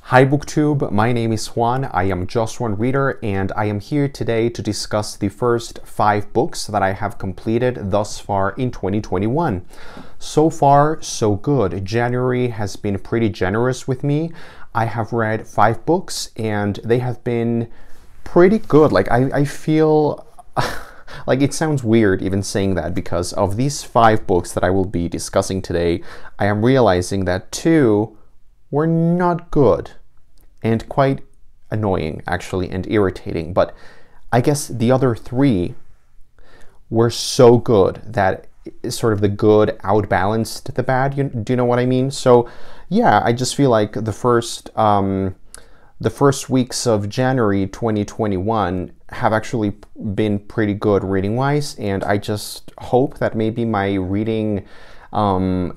Hi BookTube, my name is Juan, I am just one reader, and I am here today to discuss the first 5 books that I have completed thus far in 2021. So far, so good. January has been pretty generous with me. I have read 5 books and they have been pretty good. I feel like it sounds weird even saying that, because of these 5 books that I will be discussing today, I am realizing that 2 were not good and quite annoying actually, and irritating, but I guess the other 3 were so good that sort of the good outbalanced the bad. Do you know what I mean? So yeah, I just feel like the first weeks of January 2021 have actually been pretty good reading wise, and I just hope that maybe my reading the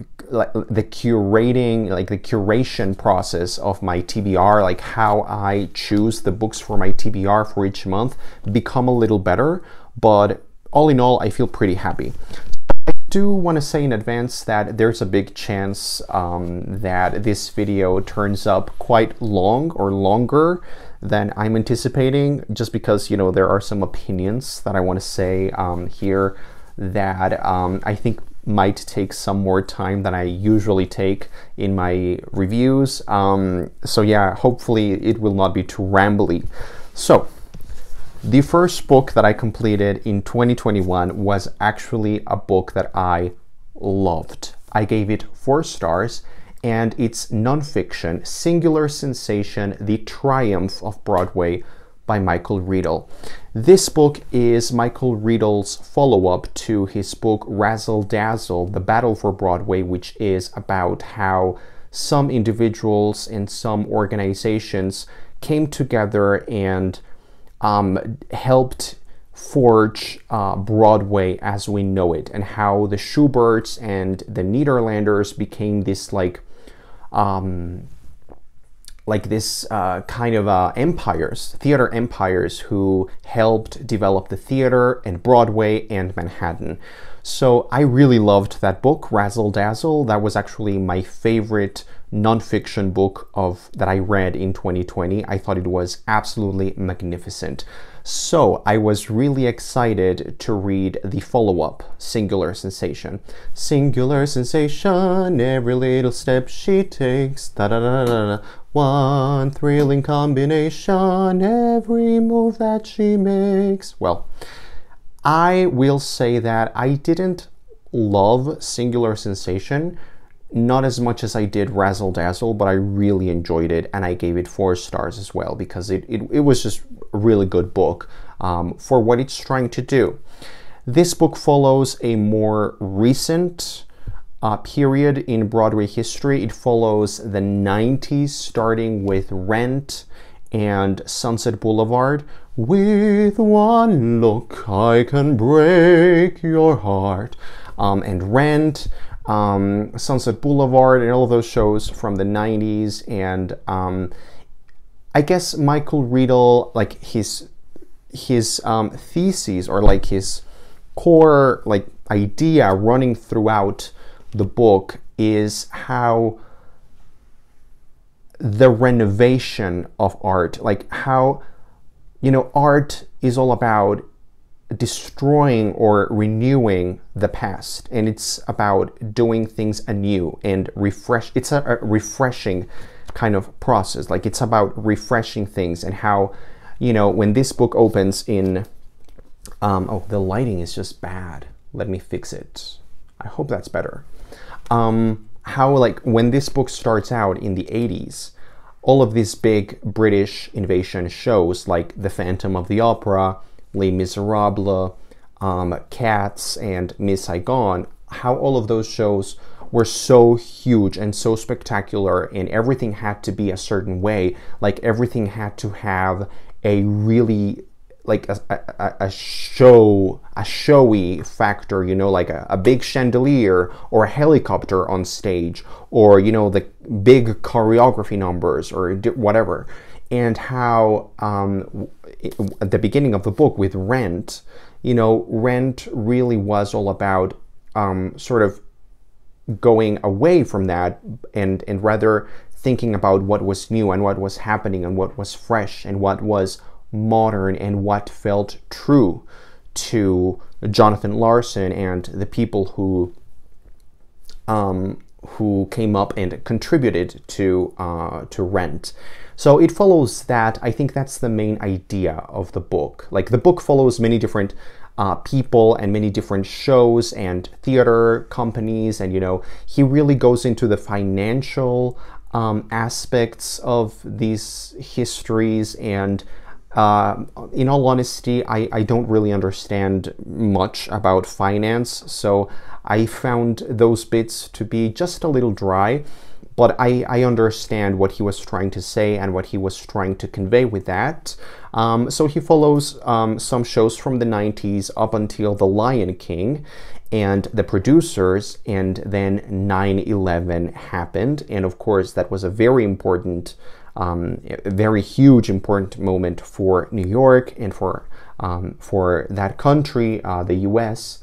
curation process of my TBR, like how I choose the books for my TBR for each month, become a little better. But all in all, I feel pretty happy. I do want to say in advance that there's a big chance that this video turns up quite long or longer than I'm anticipating, just because, you know, there are some opinions that I want to say here that I think might take some more time than I usually take in my reviews. So yeah, hopefully it will not be too rambly. So the first book that I completed in 2021 was actually a book that I loved. I gave it 4 stars, and it's nonfiction, Singular Sensation: The Triumph of Broadway by Michael Riedel. This book is Michael Riedel's follow-up to his book Razzle Dazzle: The Battle for Broadway, which is about how some individuals and some organizations came together and helped forge Broadway as we know it, and how the Schuberts and the Nederlanders became this kind of empires, theater empires, who helped develop the theater and Broadway and Manhattan. So I really loved that book, Razzle Dazzle. That was actually my favorite nonfiction book that I read in 2020. I thought it was absolutely magnificent. So I was really excited to read the follow-up, Singular Sensation. Singular sensation, every little step she takes, da-da-da-da-da. One thrilling combination, every move that she makes. Well, I will say that I didn't love Singular Sensation, not as much as I did Razzle Dazzle, but I really enjoyed it, and I gave it 4 stars as well, because it was just a really good book for what it's trying to do. This book follows a more recent period in Broadway history. It follows the 90s, starting with Rent and Sunset Boulevard. With one look I can break your heart. And Rent, Sunset Boulevard, and all of those shows from the 90s. And I guess Michael Riedel, like his theses, or like his core idea running throughout the book, is how the renovation of art, like how, you know, art is all about destroying or renewing the past, and it's about doing things anew and it's a refreshing kind of process. Like, it's about refreshing things, and how, you know, when this book opens in oh, the lighting is just bad, let me fix it, I hope that's better. How, like, when this book starts out in the 80s, all of these big British invasion shows like The Phantom of the Opera, Les Miserables, Cats, and Miss Saigon, how all of those shows were so huge and so spectacular, and everything had to be a certain way. Like, everything had to have a really, like, a showy factor, you know, like a big chandelier or a helicopter on stage, or, you know, the big choreography numbers or whatever. And how at the beginning of the book with Rent, you know, Rent really was all about sort of going away from that and rather thinking about what was new and what was happening and what was fresh and what was modern and what felt true to Jonathan Larson and the people who came up and contributed to Rent. So it follows that. I think that's the main idea of the book. Like, the book follows many different people and many different shows and theater companies, and, you know, he really goes into the financial aspects of these histories. And in all honesty, I don't really understand much about finance, so I found those bits to be just a little dry, but I understand what he was trying to say and what he was trying to convey with that. So he follows some shows from the 90s up until The Lion King and the producers, and then 9/11 happened, and of course that was a very important, a very huge important moment for New York and for that country, the US.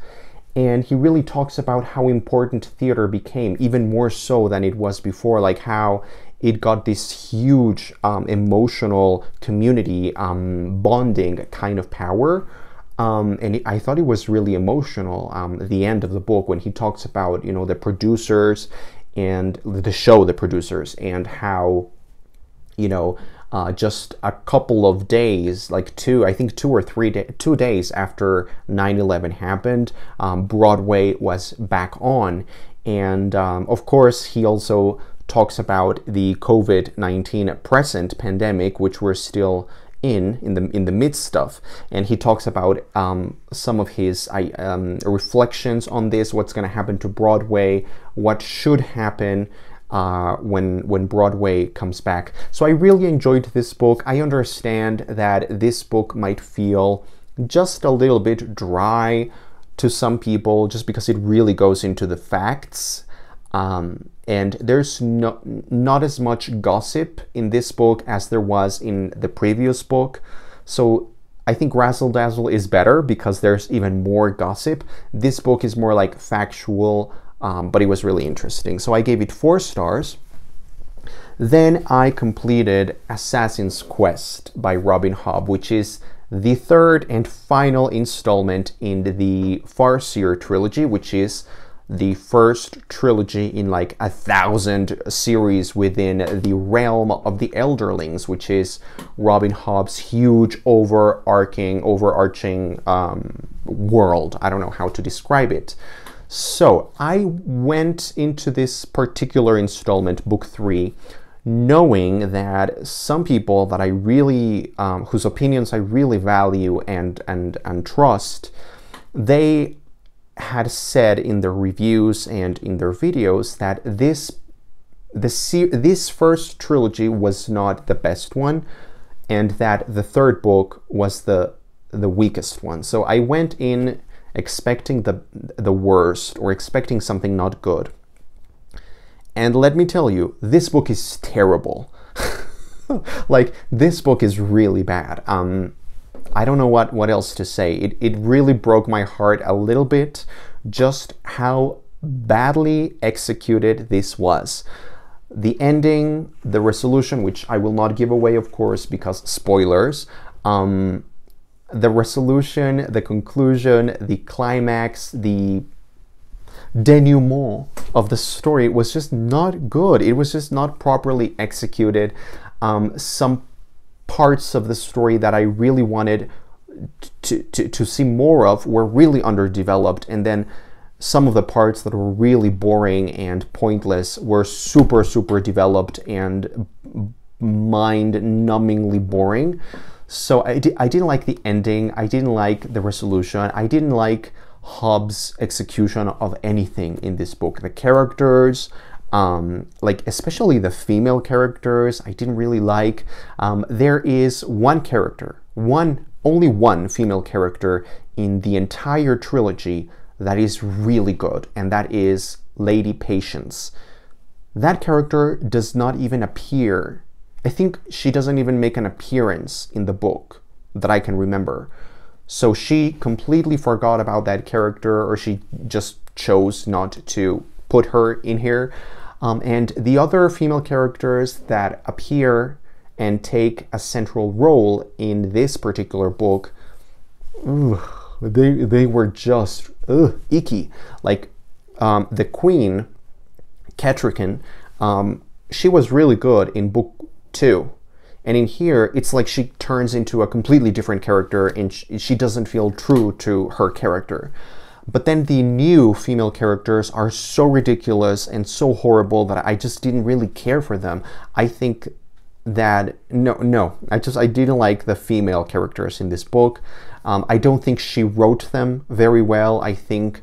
And he really talks about how important theater became, even more so than it was before, like how it got this huge emotional community bonding kind of power. And I thought it was really emotional, the end of the book, when he talks about, you know, the producers and the show, the producers, and how, you know, just a couple of days, like I think 2 or 3 days, 2 days after 9/11 happened, Broadway was back on. And of course, he also talks about the COVID-19 present pandemic, which we're still in the midst of. And he talks about some of his reflections on this, what's going to happen to Broadway, what should happen when Broadway comes back. So I really enjoyed this book. I understand that this book might feel just a little bit dry to some people, just because it really goes into the facts. And there's not as much gossip in this book as there was in the previous book. So I think Razzle Dazzle is better because there's even more gossip. This book is more like factual, but it was really interesting. So I gave it 4 stars. Then I completed Assassin's Quest by Robin Hobb, which is the 3rd and final installment in the Farseer trilogy, which is the first trilogy in like 1,000 series within the realm of the Elderlings, which is Robin Hobb's huge overarching world. I don't know how to describe it. So I went into this particular installment, book 3, knowing that some people that I really, whose opinions I really value and trust, they had said in their reviews and in their videos that this first trilogy was not the best one, and that the 3rd book was the weakest one. So I went in expecting the worst, or expecting something not good. And let me tell you, this book is terrible. Like, this book is really bad. I don't know what else to say. It really broke my heart a little bit, just how badly executed this was. The ending, the resolution, which I will not give away, of course, because spoilers. The resolution, the conclusion, the climax, the denouement of the story was just not good. It was just not properly executed. Some parts of the story that I really wanted to see more of were really underdeveloped, and then some of the parts that were really boring and pointless were super developed and mind-numbingly boring. So I didn't like the ending, I didn't like the resolution, I didn't like Hobb's execution of anything in this book. The characters, like especially the female characters, I didn't really like. There is one character, only one female character in the entire trilogy that is really good, and that is Lady Patience. That character does not even appear. I think she doesn't even make an appearance in the book that I can remember. So she completely forgot about that character, or she just chose not to put her in here. And the other female characters that appear and take a central role in this particular book, they were just icky. Like the queen, Catrican, she was really good in book 2. And in here, it's like she turns into a completely different character and she doesn't feel true to her character. But then the new female characters are so ridiculous and so horrible that I just didn't really care for them. I think that, I didn't like the female characters in this book. I don't think she wrote them very well. I think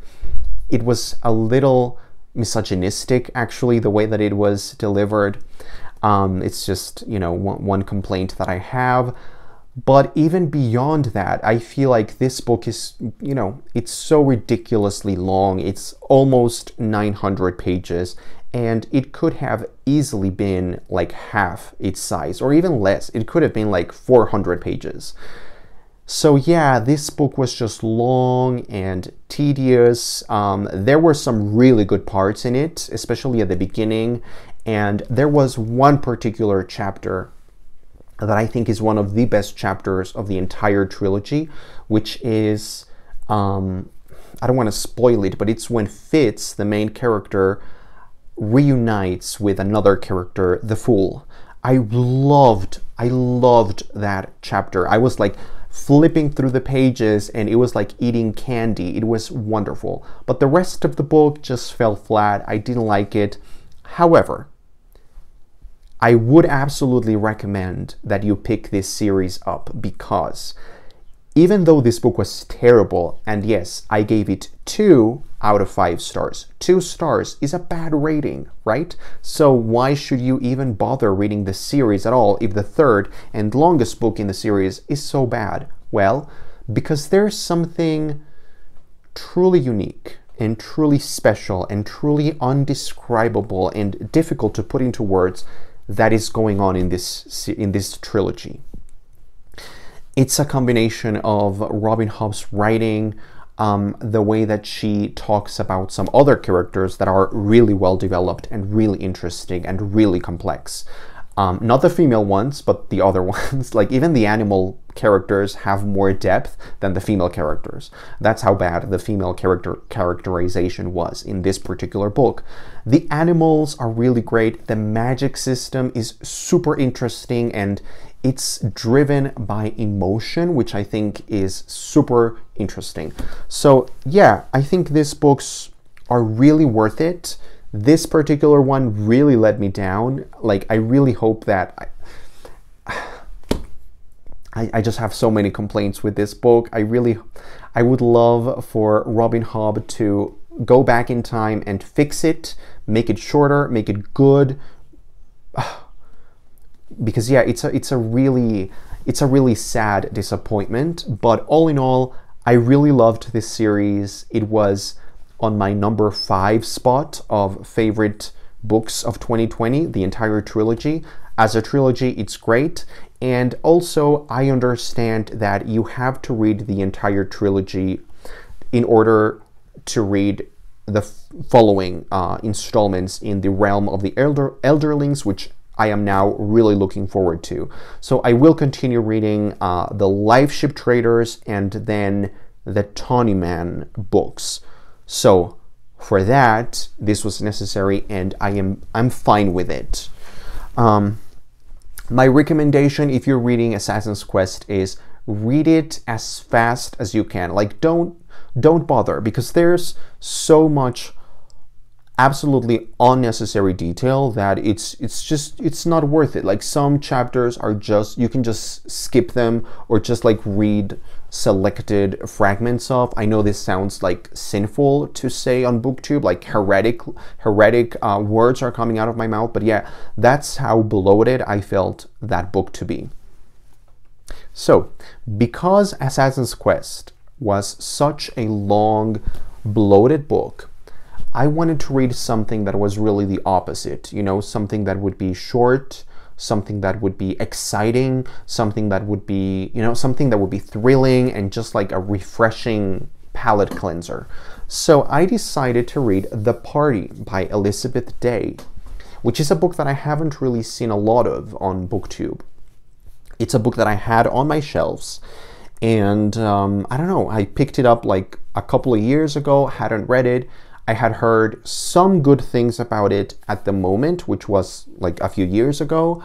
it was a little misogynistic, actually, the way that it was delivered. It's just, one complaint that I have. But even beyond that, I feel like this book is, it's so ridiculously long. It's almost 900 pages, and it could have easily been like half its size, or even less. It could have been like 400 pages. So yeah, this book was just long and tedious. There were some really good parts in it, especially at the beginning. And there was one particular chapter that I think is one of the best chapters of the entire trilogy, which is, I don't want to spoil it, but it's when Fitz, the main character, reunites with another character, the Fool. I loved that chapter. I was like flipping through the pages and it was like eating candy. It was wonderful. But the rest of the book just fell flat. I didn't like it. However, I would absolutely recommend that you pick this series up, because even though this book was terrible, and yes, I gave it 2 out of 5 stars. 2 stars is a bad rating, right? So why should you even bother reading the series at all if the third and longest book in the series is so bad? Well, because there's something truly unique and truly special and truly undescribable and difficult to put into words that is going on in this trilogy. It's a combination of Robin Hobb's writing, the way that she talks about some other characters that are really well developed and really interesting and really complex. Not the female ones, but the other ones. Like even the animal characters have more depth than the female characters. That's how bad the female characterization was in this particular book. The animals are really great. The magic system is super interesting and it's driven by emotion, which I think is super interesting. So yeah, I think these books are really worth it. This particular one really let me down. Like, I really hope that I just have so many complaints with this book. I would love for Robin Hobb to go back in time and fix it, make it shorter, make it good. Because yeah, it's a really sad disappointment. But all in all, I really loved this series. It was on my number 5 spot of favorite books of 2020, the entire trilogy. As a trilogy, it's great. And also, I understand that you have to read the entire trilogy in order to read the following installments in the realm of the Elderlings, which I am now really looking forward to. So I will continue reading the Life Ship Traders and then the Tawny Man books. So for that, this was necessary and I'm fine with it. My recommendation, if you're reading Assassin's Quest, is read it as fast as you can. Like, don't bother, because there's so much absolutely unnecessary detail that it's not worth it. Like, some chapters are just, you can just skip them or just like read selected fragments of. I know this sounds like sinful to say on BookTube, like heretic words are coming out of my mouth, but yeah, that's how bloated I felt that book to be. So, because Assassin's Quest was such a long, bloated book, I wanted to read something that was really the opposite, you know, something that would be short, something that would be exciting, something that would be, you know, something that would be thrilling and just like a refreshing palate cleanser. So I decided to read The Party by Elizabeth Day. which is a book that I haven't really seen a lot of on BookTube. It's a book that I had on my shelves, and I don't know, I picked it up like a couple of years ago, hadn't read it. I had heard some good things about it at the moment, which was like a few years ago,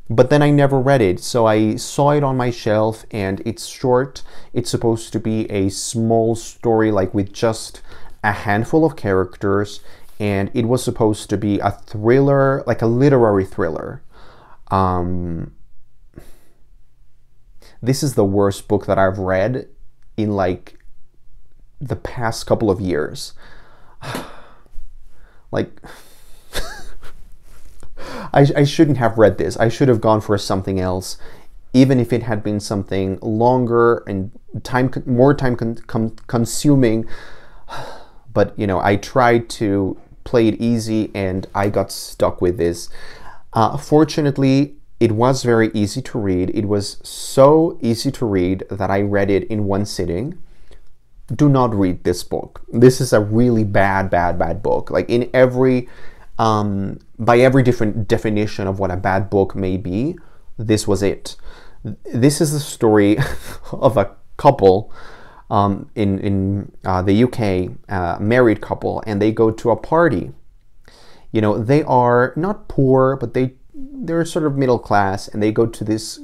but then I never read it. So I saw it on my shelf, and it's short. It's supposed to be a small story, like with just a handful of characters, and it was supposed to be a thriller, like a literary thriller. This is the worst book that I've read in like the past couple of years. Like, I shouldn't have read this. I should have gone for something else, even if it had been something longer and more time consuming. But, you know, I tried to play it easy, and I got stuck with this. Fortunately, it was very easy to read. It was so easy to read that I read it in one sitting. Do not read this book. This is a really bad book. Like in every, by every different definition of what a bad book may be, this was it. This is the story of a couple in the UK, married couple, and they go to a party. You know, they are not poor, but they're sort of middle class, and they go to this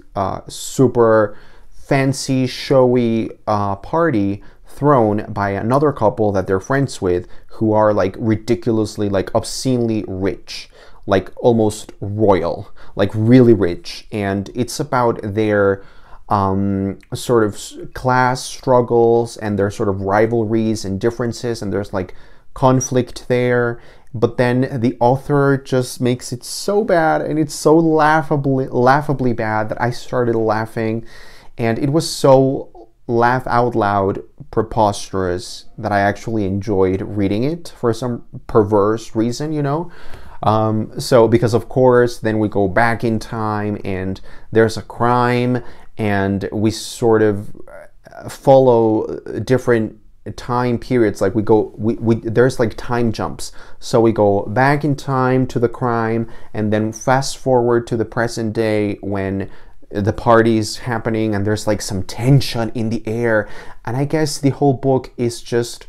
super fancy, showy party thrown by another couple that they're friends with, who are like ridiculously, like obscenely rich, like almost royal, like really rich. And it's about their sort of class struggles and their sort of rivalries and differences, and there's like conflict there. But then the author just makes it so bad, and it's so laughably bad, that I started laughing, and it was so laugh out loud preposterous that I actually enjoyed reading it for some perverse reason, you know. So because of course then we go back in time, and there's a crime, and we sort of follow different time periods. Like we there's like time jumps, so we go back in time to the crime, and then fast forward to the present day when the party's happening, and there's like some tension in the air. And I guess the whole book is just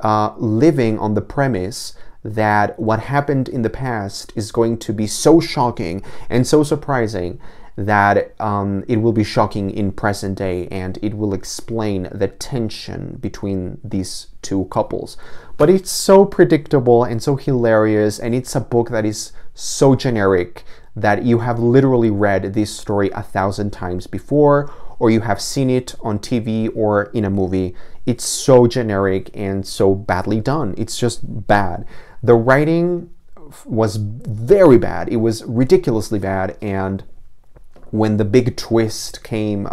living on the premise that what happened in the past is going to be so shocking and so surprising that it will be shocking in present day, and it will explain the tension between these two couples. But it's so predictable and so hilarious, and it's a book that is so generic that you have literally read this story 1,000 times before, or you have seen it on TV or in a movie. It's so generic and so badly done. It's just bad. The writing was very bad. It was ridiculously bad, and when the big twist came,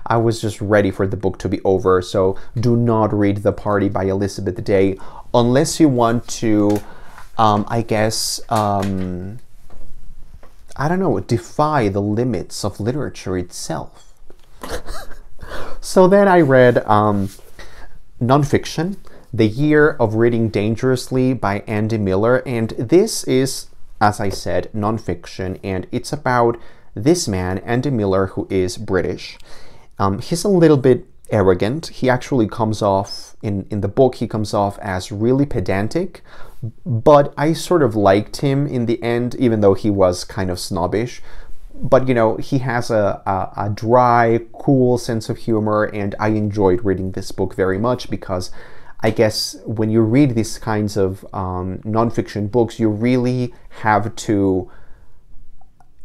I was just ready for the book to be over. So do not read The Party by Elizabeth Day unless you want to, I guess, I don't know, defy the limits of literature itself. So then I read nonfiction, The Year of Reading Dangerously by Andy Miller. And this is, as I said, nonfiction, and it's about this man, Andy Miller, who is British. He's a little bit arrogant. He actually comes off, in the book, he comes off as really pedantic, but I sort of liked him in the end, even though he was kind of snobbish. But, you know, he has a dry, cool sense of humor, and I enjoyed reading this book very much because I guess when you read these kinds of nonfiction books, you really have to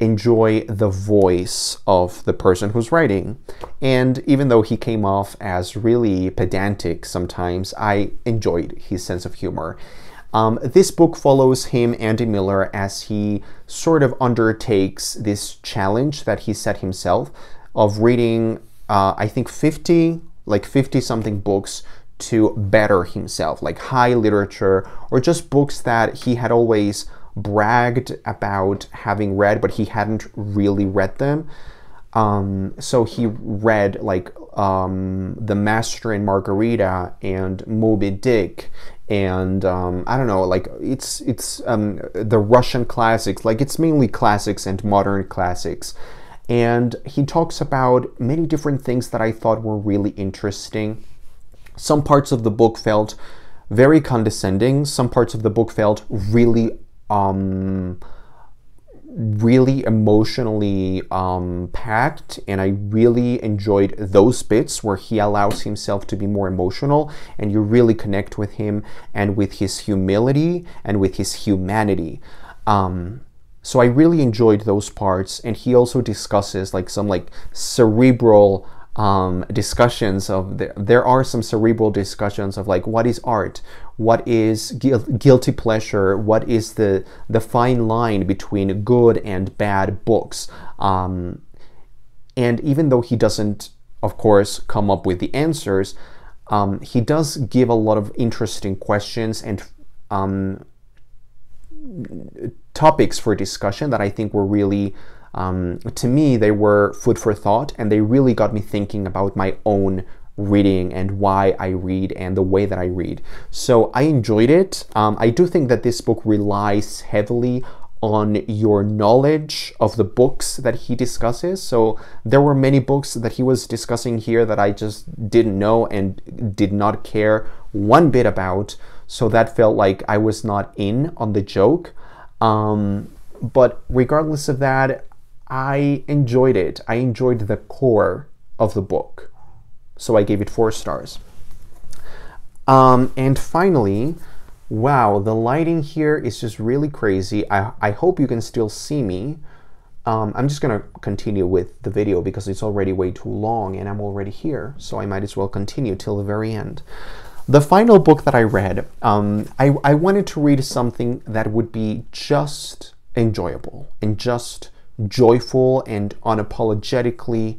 enjoy the voice of the person who's writing. And even though he came off as really pedantic sometimes, I enjoyed his sense of humor. This book follows him, Andy Miller, as he sort of undertakes this challenge that he set himself of reading, I think 50 something books to better himself, like high literature, or just books that he had always bragged about having read, but he hadn't really read them. So he read like The Master and Margarita and Moby Dick, and I don't know, like it's the Russian classics. Like it's mainly classics and modern classics. And he talks about many different things that I thought were really interesting. Some parts of the book felt very condescending. Some parts of the book felt really really emotionally packed, and I really enjoyed those bits where he allows himself to be more emotional and you really connect with him and with his humility and with his humanity. So I really enjoyed those parts, and he also discusses like some like cerebral discussions of there are some cerebral discussions of like what is art, what is guilty pleasure, what is the fine line between good and bad books, and even though he doesn't of course come up with the answers, he does give a lot of interesting questions and topics for discussion that I think were really to me, they were food for thought, and they really got me thinking about my own reading and why I read and the way that I read. So I enjoyed it. I do think that this book relies heavily on your knowledge of the books that he discusses. So there were many books that he was discussing here that I just didn't know and did not care one bit about. So that felt like I was not in on the joke. But regardless of that, I enjoyed it. I enjoyed the core of the book. So I gave it 4 stars. And finally, wow, the lighting here is just really crazy. I hope you can still see me. I'm just going to continue with the video because it's already way too long and I'm already here. So I might as well continue till the very end. The final book that I read, I wanted to read something that would be just enjoyable and just joyful and unapologetically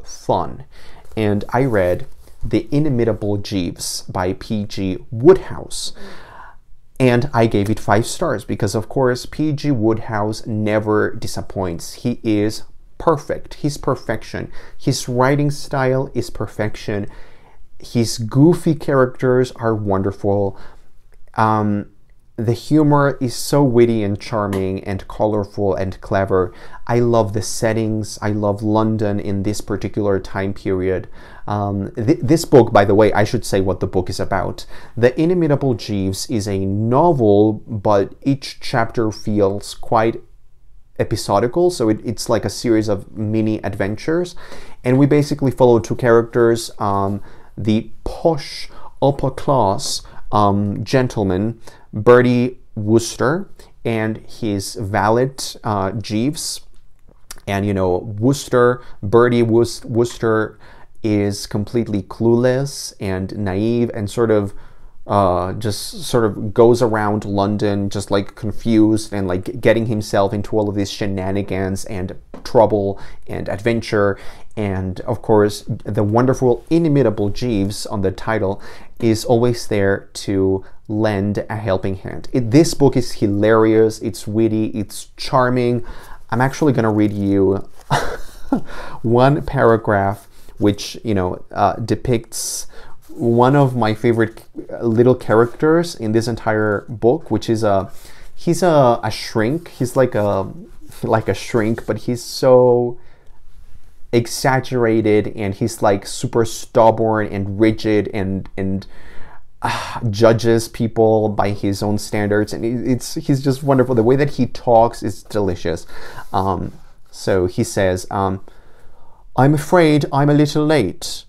fun. And I read The Inimitable Jeeves by P.G. Wodehouse. And I gave it 5 stars because, of course, P.G. Wodehouse never disappoints. He is perfect. He's perfection. His writing style is perfection. His goofy characters are wonderful. The humor is so witty and charming and colorful and clever. I love the settings. I love London in this particular time period. This book, by the way, I should say what the book is about. The Inimitable Jeeves is a novel, but each chapter feels quite episodical. So it's like a series of mini adventures. And we basically follow 2 characters. The posh, upper class gentleman, Bertie Wooster, and his valet, Jeeves. And, you know, Bertie Wooster is completely clueless and naive and just sort of goes around London just like confused and like getting himself into all of these shenanigans and trouble and adventure. And of course, the wonderful Inimitable Jeeves on the title is always there to lend a helping hand. This book is hilarious, it's witty, it's charming. I'm actually going to read you one paragraph which, you know, depicts one of my favorite little characters in this entire book, which is he's a shrink. He's like a shrink, but he's so exaggerated and he's like super stubborn and rigid and judges people by his own standards, and he's just wonderful. The way that he talks is delicious. So he says, I'm afraid I'm a little late.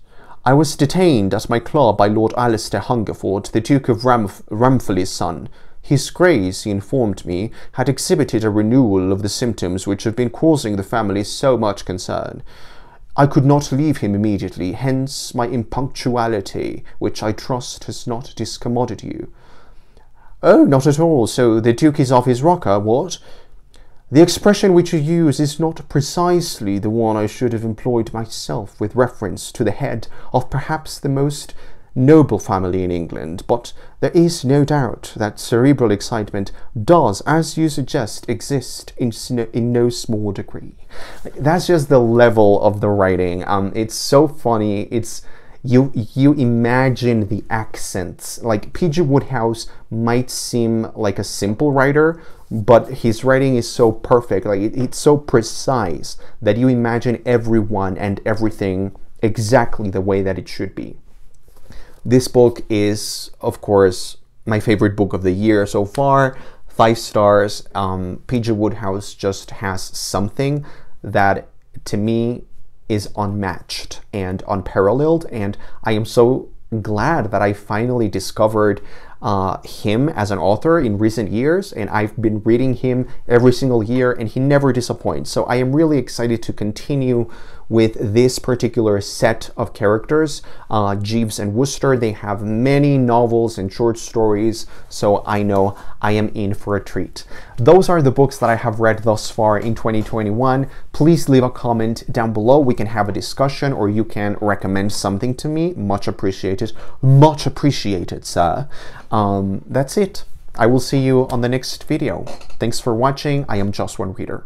I was detained at my club by Lord Alistair Hungerford, the Duke of Ramfurly's son. His Grace, he informed me, had exhibited a renewal of the symptoms which have been causing the family so much concern. I could not leave him immediately, hence my impunctuality, which I trust has not discommoded you. Oh, not at all. So the Duke is off his rocker, what? The expression which you use is not precisely the one I should have employed myself with reference to the head of perhaps the most noble family in England, but there is no doubt that cerebral excitement does, as you suggest, exist in no small degree. That's just the level of the writing. It's so funny. It's you imagine the accents. Like, P.G. Wodehouse might seem like a simple writer, but his writing is so perfect, like it's so precise that you imagine everyone and everything exactly the way that it should be. This book is, of course, my favorite book of the year so far. 5 stars. P.G. Wodehouse just has something that, to me, is unmatched and unparalleled, and I am so glad that I finally discovered him as an author in recent years, and I've been reading him every single year, and he never disappoints. So I am really excited to continue with this particular set of characters, Jeeves and Wooster. They have many novels and short stories, so I know I am in for a treat. Those are the books that I have read thus far in 2021. Please leave a comment down below. We can have a discussion, or you can recommend something to me. Much appreciated. Much appreciated, sir. That's it. I will see you on the next video. Thanks for watching. I am Just One Reader.